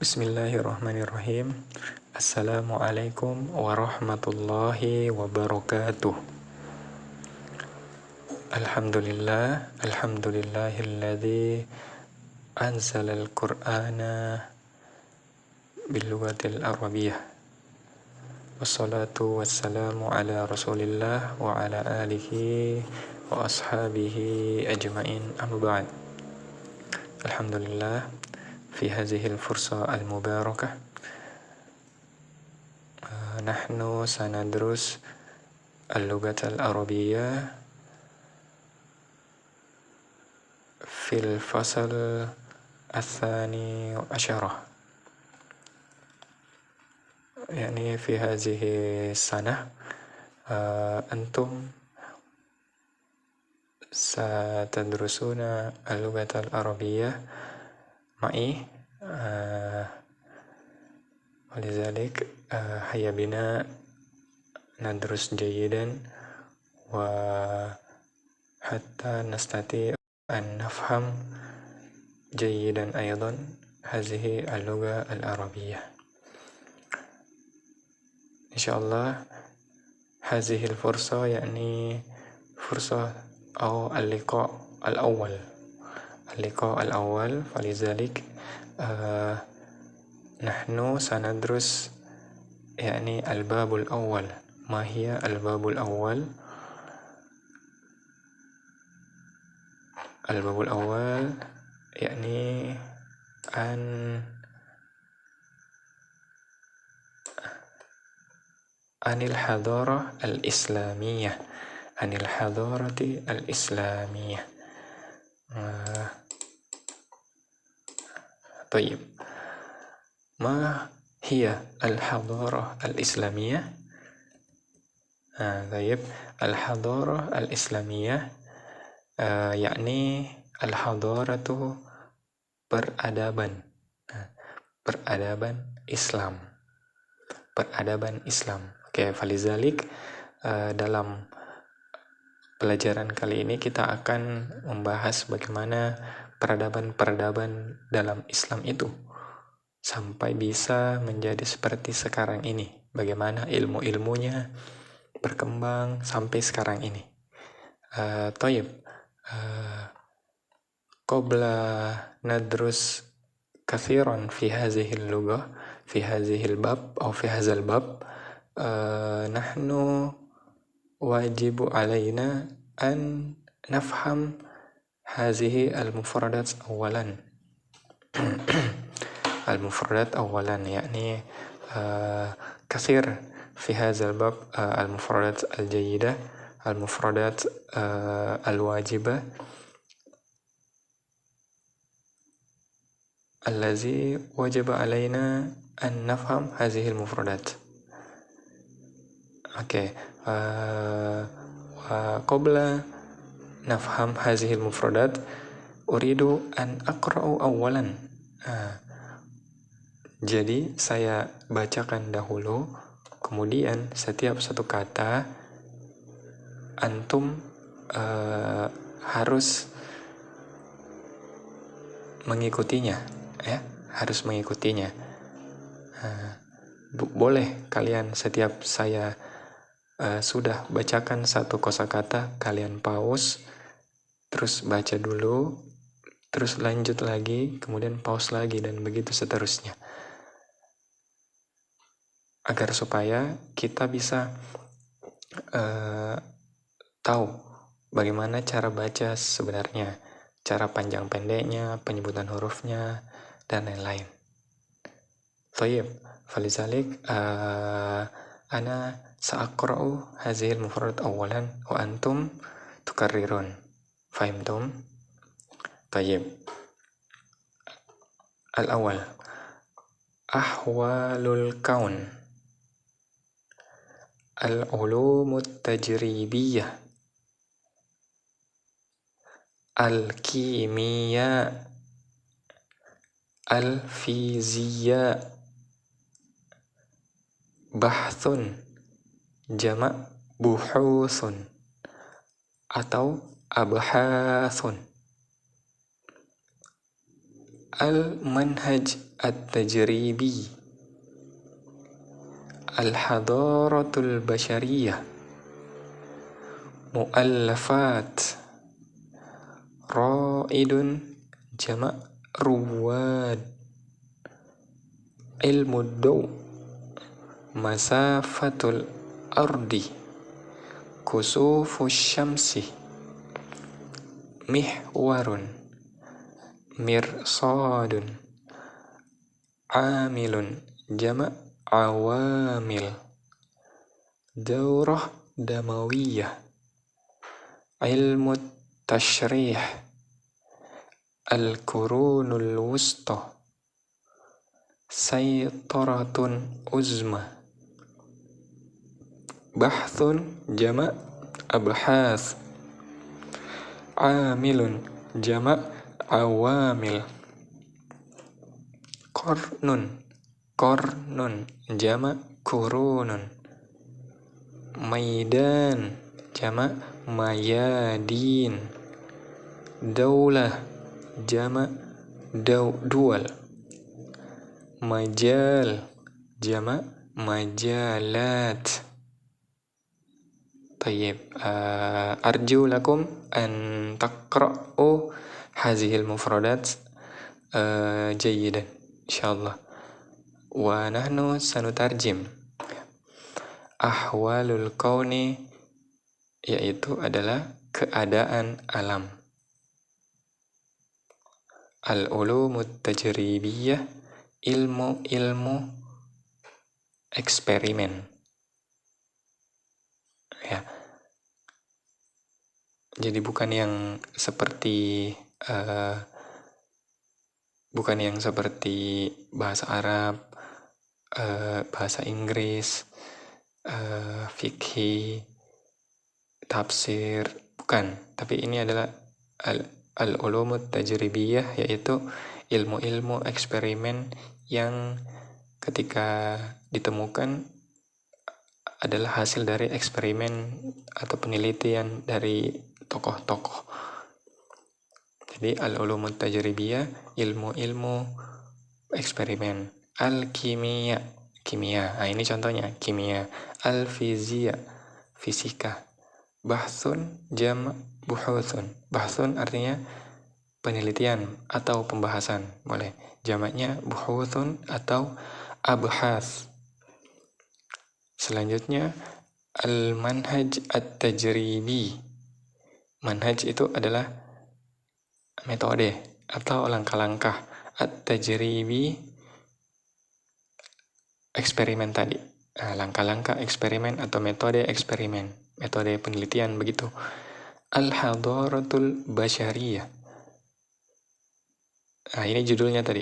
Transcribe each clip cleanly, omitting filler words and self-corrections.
Bismillahirrahmanirrahim. Assalamualaikum warahmatullahi wabarakatuh. Alhamdulillahilladzi anzalal qur'ana bilughatil arabiyyah. Wassalatu wassalamu ala rasulillah wa ala alihi wa ashabihi ajma'in, amma ba'd. Alhamdulillah, fi hadhil fursa al-mubarakah nahnu sanadrus al-lughat al-arabiyyah fil fasal al-thani asyarah, yani fi hadhihi sanah antum satadrusuna al-lughat al-arabiyyah ma'i walizalik hayya bina nadrus jayidan wa hatta nastati an nafham jayidan aydan hadhihi al-lugha al-arabiyyah. Insyaallah hadhihi al-fursa yani fursa atau al-liqa al-awwal, falizalik nahnu sanadrus yani al-babul awwal. Ma hiya al-babul awwal? Al-babul awwal yani anil hadarah al-islamiyah, anil hadarati al-islamiyah. Tayyib. Ma hiya al-hadarah al-islamiyah? Tayyib. Al-hadarah al-islamiyah yakni al-hadaratu peradaban, peradaban Islam, peradaban Islam. Oke, falizalik dalam pelajaran kali ini kita akan membahas bagaimana peradaban-peradaban dalam Islam itu sampai bisa menjadi seperti sekarang ini, bagaimana ilmu-ilmunya berkembang sampai sekarang ini. Tayyib. Qabla nadrus kathiran fi hadhihi al-lughah, fi hadhihi al-bab atau fi hadzal bab, nahnu wajibu alaina an nafham hadhihi al-mufradat awalan. Al-mufradat awalan yakni kathir fi hadzal bab al-mufradat al-jayyidah, al-mufradat al-wajibah allazi wajib alaina an nafham hadhihi al-mufradat. Oke, wa qabla nafham hadhihi al-mufradat uridu an aqra'u awalan. Jadi saya bacakan dahulu, kemudian setiap satu kata antum harus mengikutinya, ya, harus mengikutinya. Boleh kalian setiap saya sudah bacakan satu kosakata, kalian pause, terus baca dulu, terus lanjut lagi, kemudian pause lagi, dan begitu seterusnya. Agar supaya kita bisa tahu bagaimana cara baca sebenarnya, cara panjang pendeknya, penyebutan hurufnya, dan lain-lain. Tayyib, falizalik ana sa'aqra'u hadhil mufradat awalan wa antum tukarrirun. Fahimtum? Tayyib. Al-awwal, ahwalul kaun, al-ulumut tajribiyah, al-kimia, al-fizia, bahthun, jama' buhuthun atau abhathun, Al-manhaj at-tajribi, al-hadaratul basyariyah, mu'allafat, ra'idun jama' ruwad, ilmu daw, masafatul ardi, kusufus syamsi, mihwarun, mirsadun, amilun jama' awamil, daurah damawiyah, ilmu tashrih, al-qurunul wusta, saytaratun uzma, bahthun jama' abhath, amilun jama' awamil, qarnun jama' kurunun, maidan jama' mayadin, daulah jama' dual, majal jama' majalat. Tayyib, arju lakum an taqra'u hazihil mufradat jayyidan insyaallah. Wa nahnu sanutarjim. Ahwalul kauni, yaitu adalah keadaan alam. Al-ulumut tajribiyah, ilmu-ilmu eksperimen. Ya. Jadi bukan yang seperti bahasa Arab, bahasa Inggris, fikih, tafsir, bukan. Tapi ini adalah al-ulumut tajribiyah, yaitu ilmu-ilmu eksperimen yang ketika ditemukan adalah hasil dari eksperimen atau penelitian dari tokoh-tokoh. Jadi al-ulumut tajribiyah, ilmu-ilmu eksperimen. Al-kimia, kimia. Nah, ini contohnya kimia. Al-fizia, fisika. Bahthun jama' buhuthun. Bahthun artinya penelitian atau pembahasan, boleh. Jamaknya buhuthun atau abhath. Selanjutnya al-manhaj at-tajribi. Manhaj itu adalah metode atau langkah-langkah. At-tajribi, eksperimen tadi. Langkah-langkah eksperimen atau metode eksperimen, metode penelitian begitu. Al-hadaratul basyariyah. Ini judulnya tadi.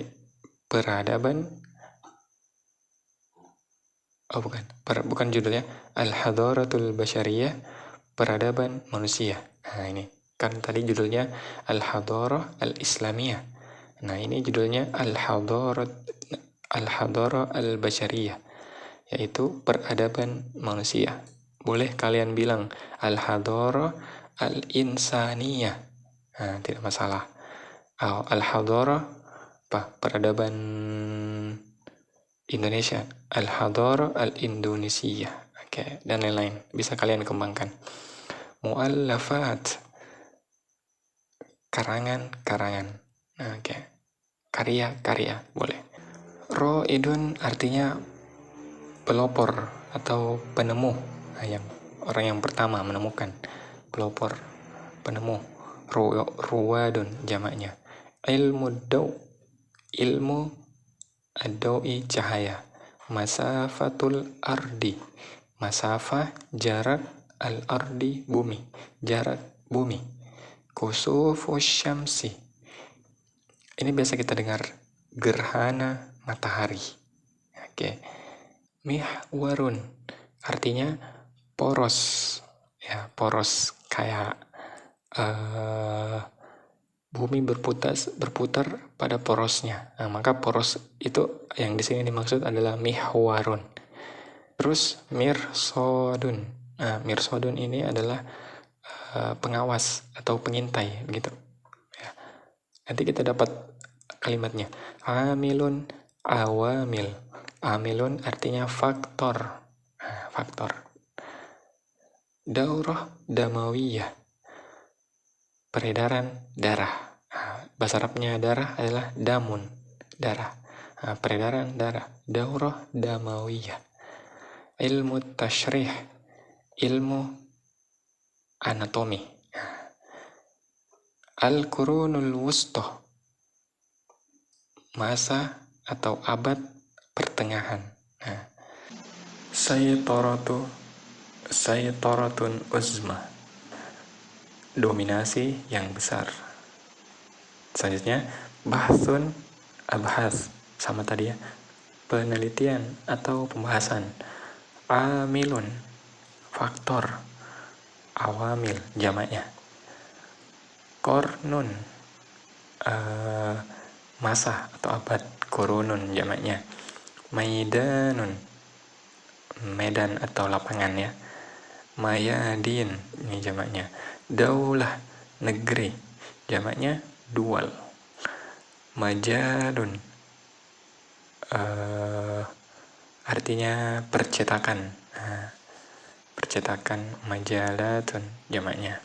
Peradaban. Oh bukan judulnya. Al-hadaratul basyariyah, peradaban manusia. Ini kan tadi judulnya Al-hadarah al-islamiyah. Ini judulnya Al-hadarah al-basyariyah, yaitu peradaban manusia. Boleh kalian bilang Al-hadarah al-insaniyah, tidak masalah. Al-hadarah peradaban Indonesia, al-hadarah al-indonesiyah, dan lain-lain. Bisa kalian kembangkan. Mu'allafat, karangan-karangan. Karya-karya, boleh. Ra'idun artinya pelopor atau penemu, orang yang pertama menemukan. Pelopor, penemu. Ruwadun jamaknya. Ilmu daw, ilmu ad-dawi cahaya. Masafatul ardi, masafah jarak, al-ardi bumi, jarak bumi. Kusufus syamsi, ini biasa kita dengar gerhana matahari. Mihwarun artinya poros, poros kayak bumi berputar pada porosnya. Maka poros itu yang di sini dimaksud adalah mihwarun. Terus mirsodun. Mirsodun ini adalah pengawas atau pengintai, begitu. Nanti kita dapat kalimatnya. Amilun, awamil. Amilun artinya faktor. Faktor. Daurah damawiyah, peredaran darah. Bahasa Arabnya darah adalah damun, darah. Peredaran darah. Daurah damawiyah. Ilmu tasyrih, ilmu anatomi. Al-Qurunul Wusta, masa atau abad pertengahan. Saytaratun uzma, dominasi yang besar. Selanjutnya, bahsun, abhas, sama tadi ya, penelitian atau pembahasan. Amilun, faktor. Awamil, jamaknya. Kornun, masa atau abad. Kurunun, jamaknya. Maidanun, medan atau lapangan ya. Mayadin, ini jamaknya. Daulah, negeri, jamaknya dual. Majalun, artinya percetakan. Percetakan. Majalatun, jamaknya.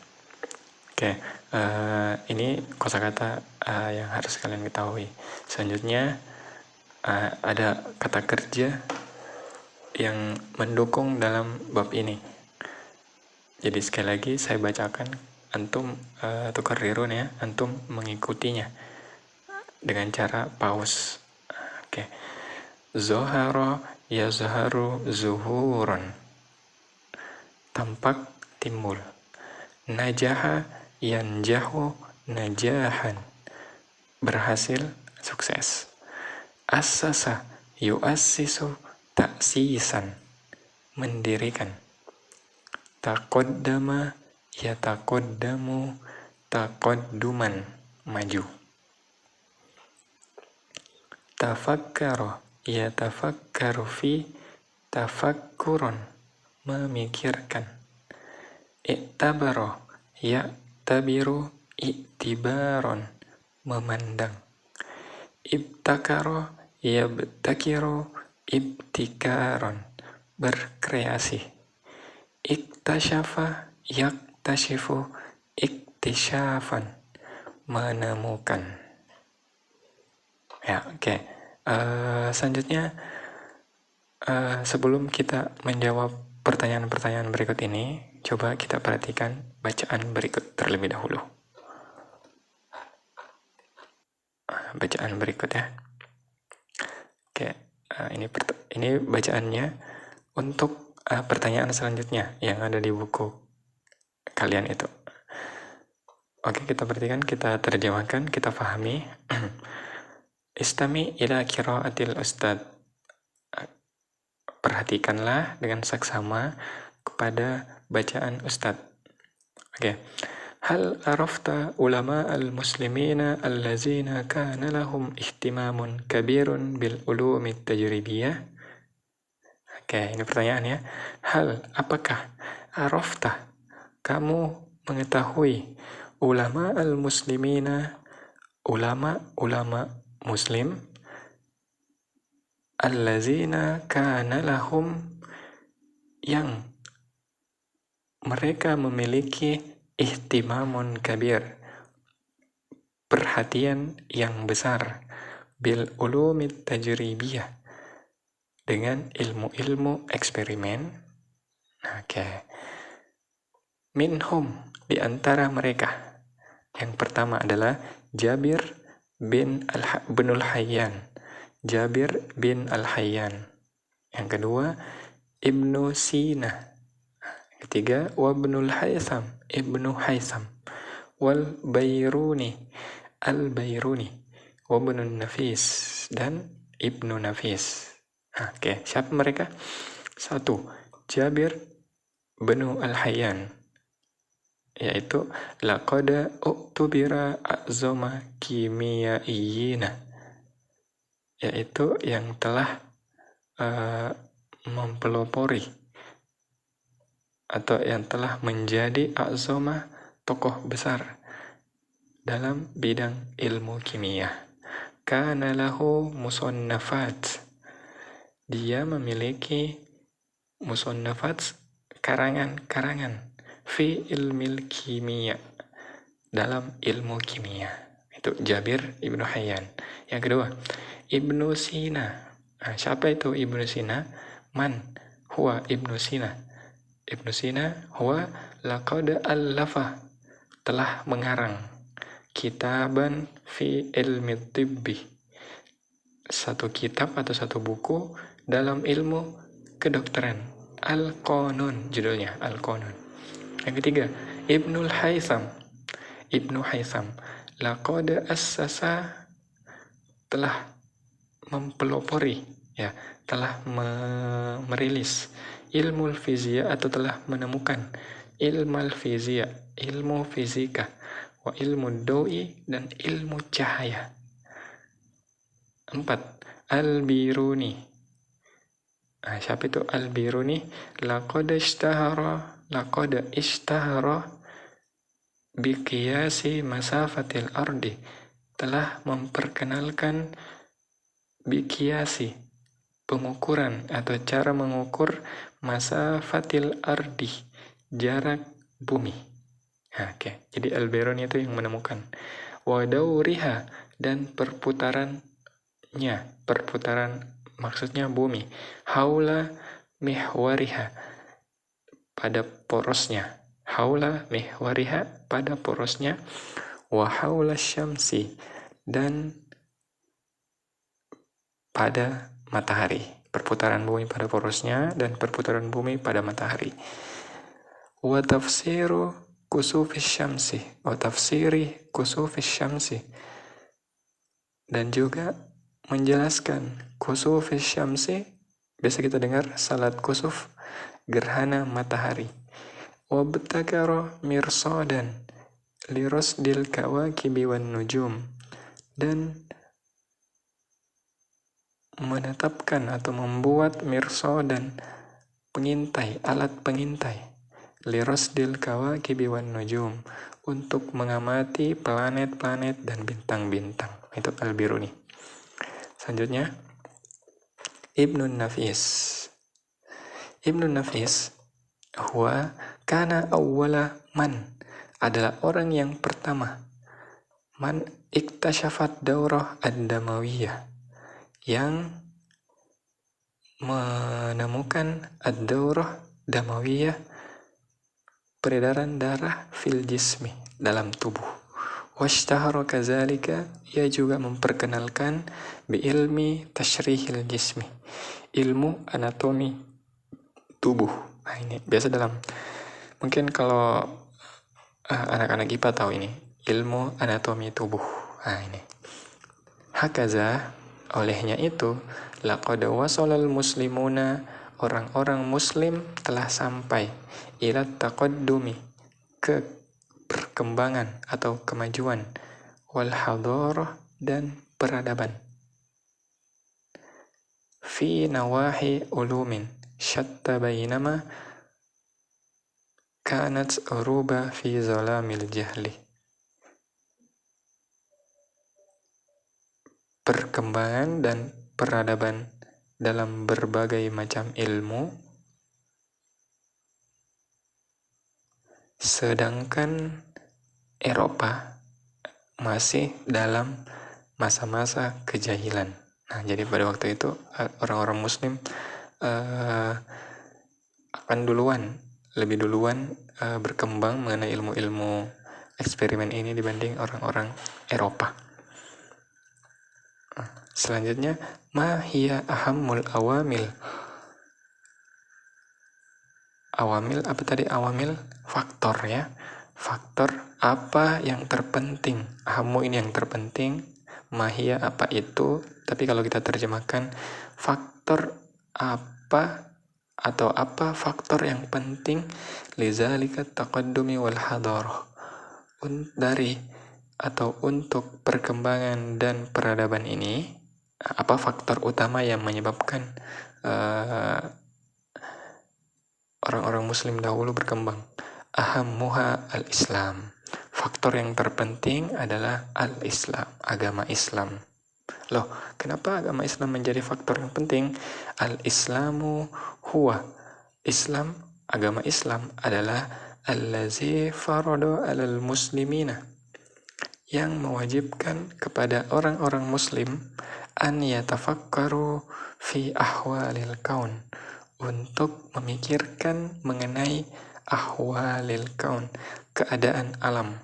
Oke, ini kosakata yang harus kalian ketahui. Selanjutnya ada kata kerja yang mendukung dalam bab ini. Jadi sekali lagi saya bacakan, antum tukarrirun ya, antum mengikutinya dengan cara pause. Oke. Zohara yazharu zuhuran, tampak, timbul. Najaha yanjahu najahan, berhasil, sukses. Assasa yuassisu taksisan, mendirikan. Taqaddama yataqaddamu taqadduman, maju. Tafakkara yatafakkaru fi tafakkuron, memikirkan. I'tabara ya'tabiru i'tibaron, memandang. Ibtakara yabtakiru ibtikaron, berkreasi. Iktasyafa yaktasyifu iktisyafan, menemukan. Ya, oke. Selanjutnya, sebelum kita menjawab pertanyaan-pertanyaan berikut ini, coba kita perhatikan bacaan berikut terlebih dahulu. Bacaan berikut ya. Oke, ini bacaannya untuk pertanyaan selanjutnya yang ada di buku kalian itu. Oke, kita perhatikan, kita terjemahkan, kita pahami. Istami ila qiraatil ustad. Perhatikanlah dengan saksama kepada bacaan ustad. Oke. Hal arafta ulama al-muslimina allazina kana lahum ihtimamun kabirun bil ulumi tajribiyah? Oke, ini pertanyaannya. Hal, apakah, arafta, kamu mengetahui, ulama al-muslimina, ulama muslim, allazina kana lahum, yang mereka memiliki ihtimamun kabir, perhatian yang besar, bil ulumi tajribiyah, dengan ilmu-ilmu eksperimen. Oke. Minhum, di antara mereka. Yang pertama adalah Jabir bin Al-Hayyan. Jabir bin Al-Hayyan. Yang kedua, Ibnu Sina. Ketiga, Wabnul Haitham. Ibnu Haitham. Wal Bayruni. Al-Bayruni. Wabnun Nafis. Dan Ibnu Nafis. Oke, siapa mereka? 1. Jabir bin Al-Hayyan, yaitu laqad uktubira a'zama kimiyaiyina, yaitu yang telah mempelopori atau yang telah menjadi a'zama, tokoh besar dalam bidang ilmu kimia. kana lahu musannafat. Dia memiliki musannafat, karangan-karangan, fi ilmil kimia, dalam ilmu kimia. Itu Jabir Ibnu Hayyan. Yang kedua, Ibnu Sina. Nah, siapa itu Ibnu Sina? Man huwa Ibnu Sina. Ibnu Sina huwa laqad allafa, telah mengarang, kitaban fi ilmi tibbi, satu kitab atau satu buku dalam ilmu kedokteran. Al-Qanun judulnya, Al-Qanun. Yang ketiga, Ibnul Haytham. Ibnu Haytham laqad assasa, telah mempelopori, ya, telah merilis ilmu fizia, atau telah menemukan ilmu fizia, ilmu fisika, wa ilmu doi, dan ilmu cahaya. 4. Al-Biruni. Nah, siapa itu Al-Biruni? Laqad ishtahara biqiyasi masafatil ardi, telah memperkenalkan biqiyasi, pengukuran atau cara mengukur masafatil ardi, jarak bumi. Oke. Jadi Al-Biruni itu yang menemukan. Wa dauriha, dan perputarannya, perputaran maksudnya bumi. Haula mihwariha, pada porosnya. Haula mihwariha, pada porosnya. Wa haula syamsi, dan pada matahari. Perputaran bumi pada porosnya dan perputaran bumi pada matahari. Wa tafsiru kusufis syamsi, wa tafsiri kusufis syamsi, dan juga menjelaskan kusufis syamsi. Biasa kita dengar salat kusuf, gerhana matahari. Wabtakara mirsadan lirasdil kawakibi wan nujum, dan menetapkan atau membuat mirsadan, pengintai, alat pengintai, lirasdil kawakibi wan nujum, untuk mengamati planet-planet dan bintang-bintang. Itu Al-Biruni. Selanjutnya, Ibnun Nafis. Ibnun Nafis huwa kana awwala man, adalah orang yang pertama, man iktasyafat daurah ad-damawiyah, yang menemukan ad-daurah damawiyah, peredaran darah, fil jismi, dalam tubuh. Washtahara kazalika, ia juga memperkenalkan bi ilmi tashrihil jismi, ilmu anatomi tubuh. Nah, ini biasa dalam, mungkin kalau anak-anak IPA tahu ini, ilmu anatomi tubuh. Nah, ini. Hakaza, olehnya itu, laqad wasalal muslimuna, orang-orang muslim telah sampai, ila taqaddumi, ke perkembangan atau kemajuan, wal hadarah, dan peradaban, fi nawahi ulumin syatta bainama kanat uruba fi zalamil jahli. Perkembangan dan peradaban dalam berbagai macam ilmu, sedangkan Eropa masih dalam masa-masa kejahilan. Nah, jadi pada waktu itu orang-orang Muslim akan lebih duluan berkembang mengenai ilmu-ilmu eksperimen ini dibanding orang-orang Eropa. Selanjutnya, ma hiya ahammul awamil. Awamil apa tadi? Awamil, faktor, ya. Faktor apa yang terpenting? Ahammu ini yang terpenting, mahia apa itu, tapi kalau kita terjemahkan faktor apa atau apa faktor yang penting, lizalika taqaddumi wal hadarah, dari atau untuk perkembangan dan peradaban ini, apa faktor utama yang menyebabkan orang-orang muslim dahulu berkembang? Ahammuha al-Islam. Faktor yang terpenting adalah al-Islam, agama Islam. Loh, kenapa agama Islam menjadi faktor yang penting? Al-Islamu huwa. Islam, agama Islam adalah allazi farada alal muslimina, yang mewajibkan kepada orang-orang muslim an yatafakkaru fi ahwalil kaun, untuk memikirkan mengenai ahwalil kaun, keadaan alam.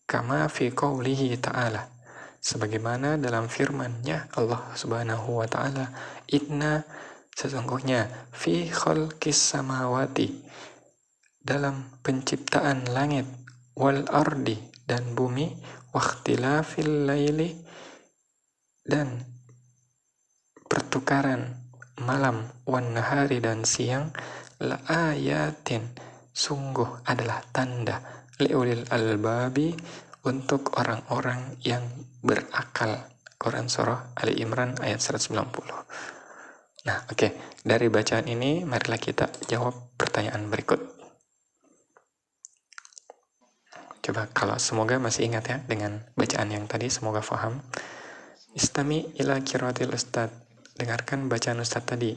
Kama fi qawlihi ta'ala, sebagaimana dalam firman-Nya Allah Subhanahu wa taala, inna, sesungguhnya, fi khalqis samawati, dalam penciptaan langit, wal ardi, dan bumi, wakhtilafil laili, dan pertukaran malam, wan nahari, dan siang, la ayatin, sungguh adalah tanda, liulil albabi, untuk orang-orang yang berakal. Quran Surah Ali Imran ayat 190. Nah, oke. Dari bacaan ini, marilah kita jawab pertanyaan berikut. Coba kalau semoga masih ingat ya dengan bacaan yang tadi, semoga paham. Istami ila qiraatil ustad. Dengarkan bacaan ustad tadi.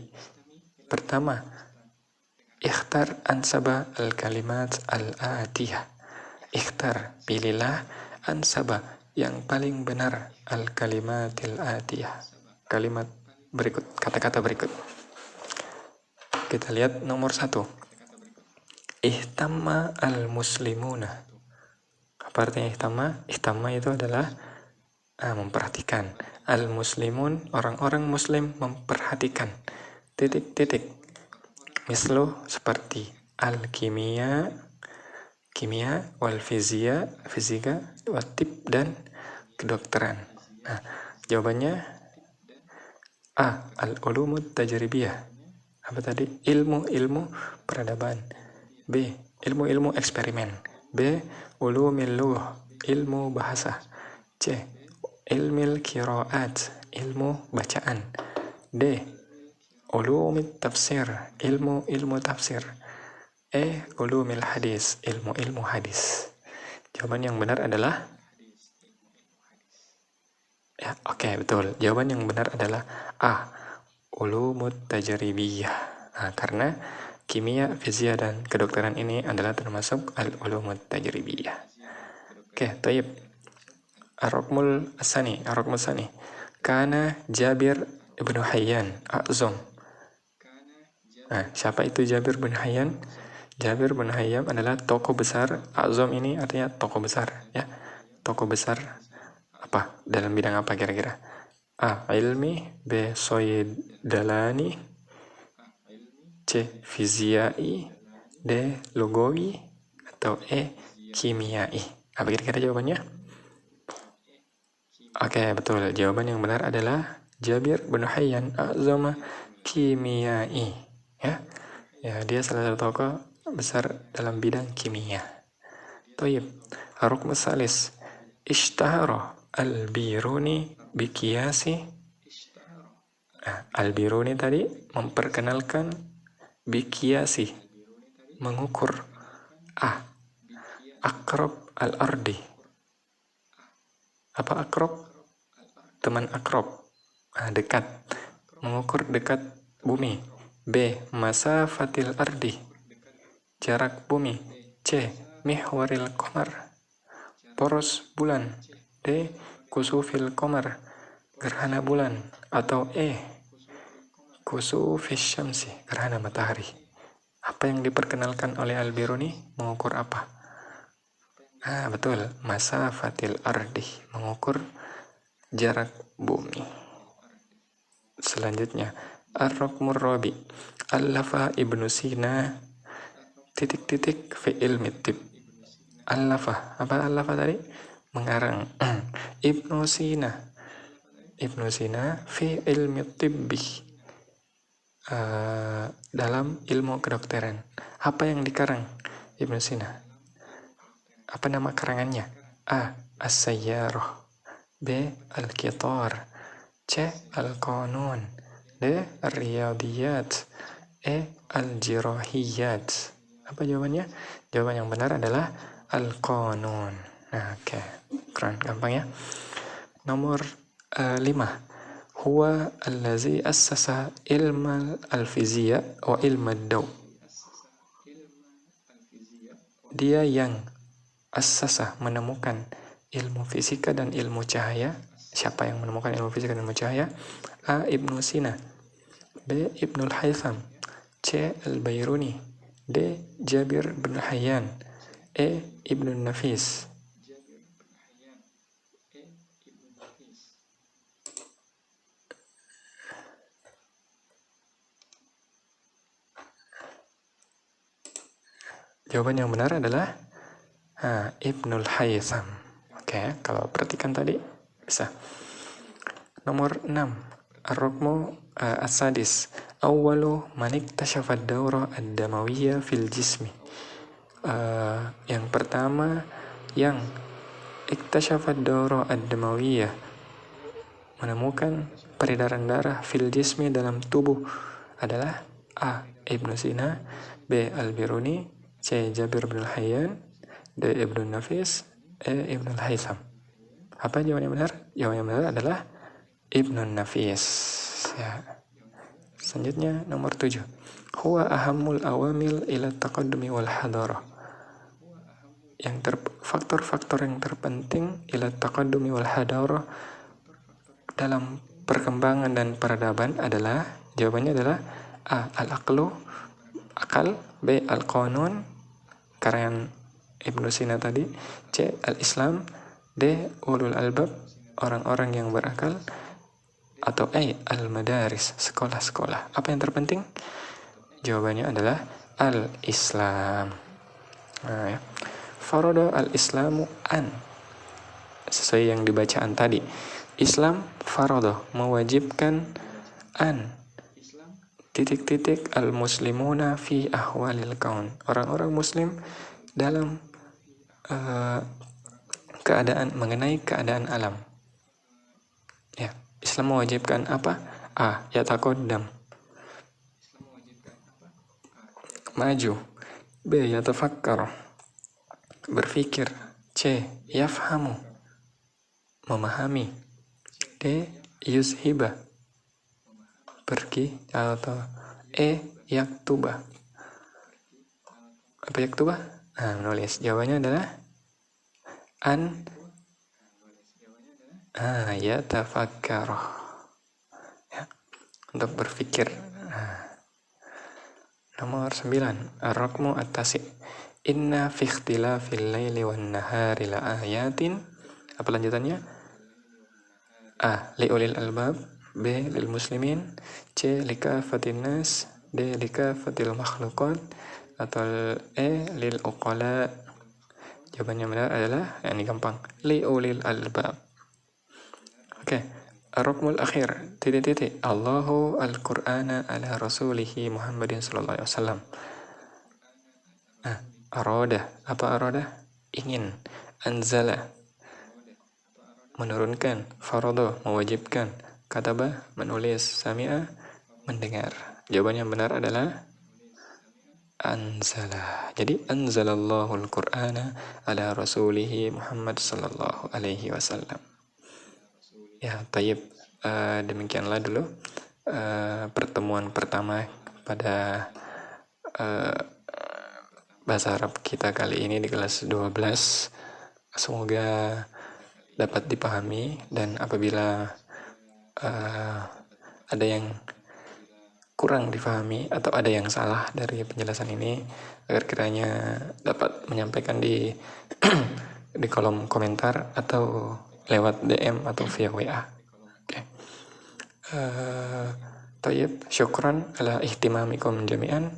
Pertama, ikhtar ansaba al-kalimat al-atiyah. Ikhtar, pilihlah ansaba, yang paling benar, al-kalimatil atiyah, kalimat berikut, kata-kata berikut. Kita lihat nomor 1. Ihtamma al-muslimuna. Apa artinya ihtamma? Ihtamma itu adalah memperhatikan. Al-muslimun, orang-orang muslim memperhatikan. Titik-titik. Mislu, seperti al-kimia, kimia, wal fizia, fisika, watib, dan kedokteran. Nah, jawabannya A. Al-ulumut tajribiyah. Apa tadi? Ilmu peradaban. B. Ilmu eksperimen. B. Ulumil lughah, ilmu bahasa. C. Ilmil qiraat, ilmu bacaan. D. Ulumit tafsir, ilmu tafsir. E. Ulumil hadis, ilmu hadis. Jawaban yang benar adalah betul. Jawaban yang benar adalah A. Ulumut tajribiyah. Nah, karena kimia, fisika, dan kedokteran ini adalah termasuk al-ulumut tajribiyah. Taib. Ar-Rukmul Sani. Kana Jabir ibnu Hayyan a'zam. Nah, siapa itu Jabir bin Hayyan? Jabir bin Hayyan adalah tokoh besar. A'zam ini artinya tokoh besar, ya. Tokoh besar apa? Dalam bidang apa kira-kira? A. Ilmi. B. Soydalani. C. Fiziai. D. Lugawi. Atau E. Kimiai. Apa kira-kira jawabannya? Betul. Jawaban yang benar adalah Jabir bin Hayyan a'zama kimiai. Ya, dia salah satu tokoh besar dalam bidang kimia. Taib. Ar-Rukm Salis. Ishtahara al-Biruni bikiyasi. Al-Biruni tadi memperkenalkan bikiyasi, mengukur. A. Akrab al-ardi. Apa akrab? Teman akrab. Dekat. Mengukur dekat bumi. B. Masafatil ardi, jarak bumi. C. Mihwaril qamar, poros bulan. D. Kusufil qamar, gerhana bulan. Atau E. Kusufis syamsi, gerhana matahari. Apa yang diperkenalkan oleh Al-Biruni? Mengukur apa? Betul, masafatil ardi, mengukur jarak bumi. Selanjutnya, Ar-Rukmur Rabi. Allafa Ibnu Sina titik-titik fi ilmi tib. Allafa, apa allafa tadi? Mengarang. Ibnu Sina fi ilmi tibbi, dalam ilmu kedokteran. Apa yang dikarang Ibnu Sina? Apa nama karangannya? A. As-Sayyarah. B. Al-Qitar. C. Al-Qanun. D. Al-Riyadiyat. E. Al-Jirahiyat. Apa jawabannya? Jawaban yang benar adalah Al-Qanun. Keren, gampang ya. Nomor 5. Huwa allazi assasa ilmal al-fizia wa ilmad daw. Dia yang assasa, menemukan ilmu fisika dan ilmu cahaya. Siapa yang menemukan ilmu fisika dan ilmu cahaya? A. Ibnu Sina, B. Ibnul Haytham, C. Al-Bairuni, D. Jabir bin Hayyan, E. Ibnu Nafis. Jawaban yang benar adalah Ibnul Haytham. Oke, kalau perhatikan tadi bisa. Nomor 6. Ar-Rukmu as-sadis. Awwalu man iktashafa ad-dawra ad-damawiyya fil jismi. Yang pertama yang iktashafa ad-dawra ad-damawiyya, menemukan peredaran darah fil jismi, dalam tubuh, adalah A. Ibnu Sina, B. Al-Biruni, C. Jabir bin Hayyan, D. Ibnu Nafis, E. Ibnu Haytham. Apa jawaban yang benar? Jawaban yang benar adalah Ibnu Nafis. Ya. Selanjutnya nomor 7. Huwa ahammul awamil ila taqaddumi wal hadarah. Faktor-faktor yang terpenting ila taqaddumi wal hadarah, dalam perkembangan dan peradaban adalah, jawabannya adalah A. Al-aqlu, akal, B. Al-qanun, karya Ibnu Sina tadi, C. Al-Islam, D. Ulul albab, orang-orang yang berakal, atau E. Al-madaris, sekolah-sekolah. Apa yang terpenting? Jawabannya adalah Al-Islam. Nah, ya. Farada al-Islamu an, sesuai yang dibacaan tadi. Islam farada, mewajibkan, an, titik-titik, al-muslimuna fi ahwalil kaun, orang-orang muslim dalam keadaan, mengenai keadaan alam. Ya, Islam mewajibkan apa? A. Yataqaddam, maju. B. Yatafakkar, berpikir. C. Yafhamu, memahami. D. Yuzhiba, pergi. Atau E. Yaktuba, apa yaktuba? Menulis. Jawabannya adalah an yatafakkar, ya, untuk berpikir. Nomor 9. Ar-Raqmu at-tasi. Inna fi ikhtilafil laili wan nahari la ayatin. Apa lanjutannya? A. Liulil albab, B. Lil muslimin, C. Likafatin nas, D. Likafatil makhluqat, atau E. Lil uqala. Jawabannya benar adalah, ini gampang, liulil albab. Oke. Ar-Rukmul akhir, titik-titik. Allahu al-Qur'ana ala rasulihi Muhammadin sallallahu alaihi wasallam. Aroda, apa aroda? Ingin. Anzala, menurunkan. Farada, mewajibkan. Kataba, menulis. Sami'a, mendengar. Jawaban yang benar adalah anzala. Jadi anzalallahu al-Qur'ana ala rasulihi Muhammad sallallahu alaihi wasallam. Ya, tayyib. Demikianlah dulu pertemuan pertama pada bahasa Arab kita kali ini di kelas 12. Semoga dapat dipahami, dan apabila ada yang kurang dipahami atau ada yang salah dari penjelasan ini, agar kiranya dapat menyampaikan di di kolom komentar atau lewat DM atau via WA. Oke. Tayyib, syukran ala ihtimamikum jami'an.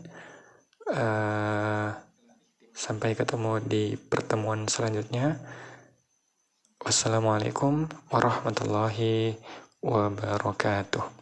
Sampai ketemu di pertemuan selanjutnya. Wassalamualaikum warahmatullahi wabarakatuh.